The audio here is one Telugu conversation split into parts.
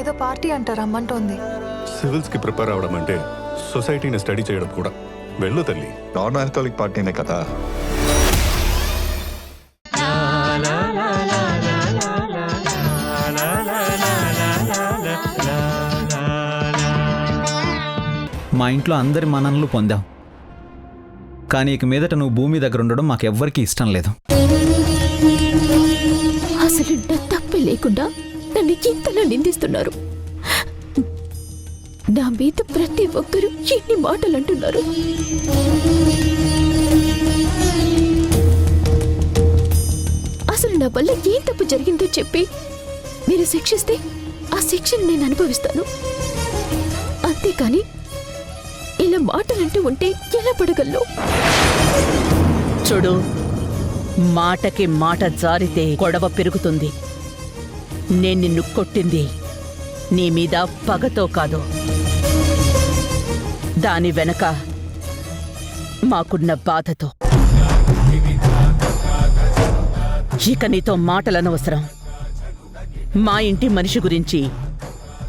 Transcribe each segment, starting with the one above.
ఏదో పార్టీ అంటారు రమ్మంటోంది. సివిల్స్కి ప్రిపేర్ అవడం అంటే సొసైటీని స్టడీ చేయడం కూడా. వెళ్ళు తల్లి. నాన్ ఆల్కహాలిక్ పార్టీనే కదా. మా ఇంట్లో అందరి మన్ననలు పొందాం, కానీ ఇక మీదట నువ్వు భూమి దగ్గర ఉండడం మాకెవ్వరికీ ఇష్టం లేదు. అసలు నా తప్పే లేకుండా నన్ను ఇంతలా నిందిస్తున్నారు. నా మీద ప్రతి ఒక్కరూ ఎన్ని మాటలు అంటున్నారు. అసలు నా వల్ల ఏం తప్పు జరిగిందో చెప్పి మీరు శిక్షిస్తే ఆ శిక్షను నేను అనుభవిస్తాను. అంతేకాని ఇలా మాటలంటూ ఉంటే ఎలా పడగలను? చూడు, మాటకి మాట జారితే గొడవ పెరుగుతుంది. నేను నిన్ను కొట్టింది నీ మీద పగతో కాదు, దాని వెనక మాకున్న బాధతో. ఇక నీతో మాటలనవసరం. మా ఇంటి మనిషి గురించి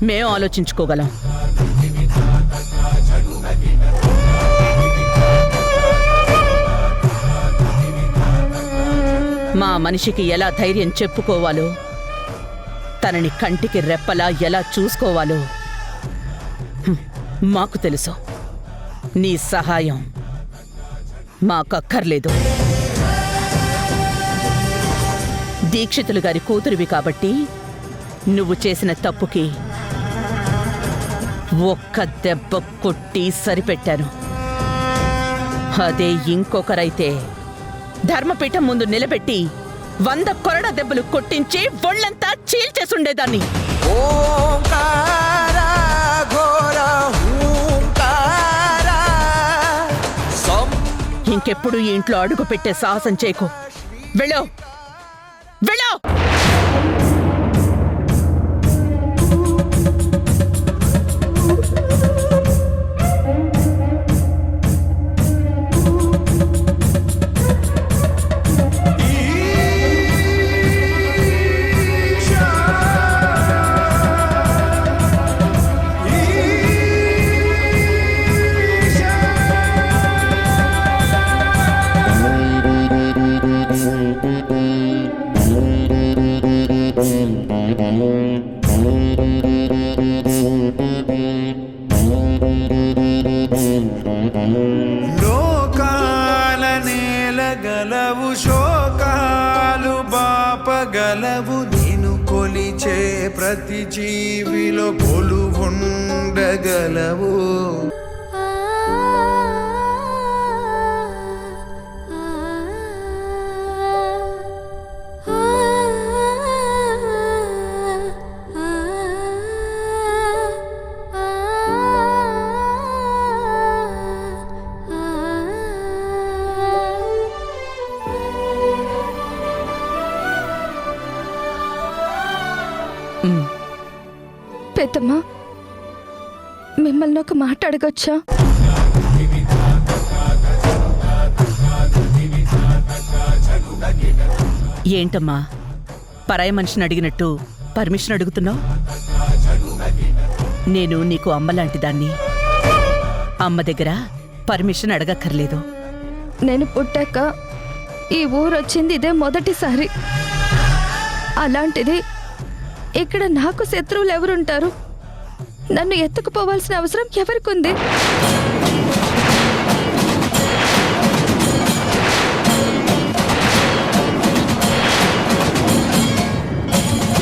మేం ఆలోచించుకోగలం. మా మనిషికి ఎలా ధైర్యం చెప్పుకోవాలో, తనని కంటికి రెప్పలా ఎలా చూసుకోవాలో మాకు తెలుసు. నీ సహాయం మాకక్కర్లేదు. దీక్షితులు గారి కూతురివి కాబట్టి నువ్వు చేసిన తప్పుకి ఒక్క దెబ్బ కొట్టి సరిపెట్టాను. అదే ఇంకొకరైతే ధర్మపీఠం ముందు నిలబెట్టి 100 కొరడా దెబ్బలు కొట్టించి ఒళ్ళంతా చీల్చేసుండేదాన్ని. ఇంకెప్పుడు ఈ ఇంట్లో అడుగు పెట్టే సాహసం చేయకు. వెళ్ళు, వెళ్ళు. లోకాల నేలగలవు, శోకాలు బాపగలవు. నేను కొలిచే ప్రతి జీవిలో కొలువుండగలవు. పెద్దమ్మా, మిమ్మల్ని ఒక మాట అడగొచ్చా? ఏంటమ్మా పరాయి మనిషిని అడిగినట్టు పర్మిషన్ అడుగుతున్నావు? నేను నీకు అమ్మలాంటి దాన్ని. అమ్మ దగ్గర పర్మిషన్ అడగక్కర్లేదు. నేను పుట్టాక ఈ ఊరు వచ్చింది ఇదే మొదటిసారి. అలాంటిది ఇక్కడ నాకు శత్రువులు ఎవరుంటారు? నన్ను ఎత్తుకుపోవాల్సిన అవసరం ఎవరికుంది?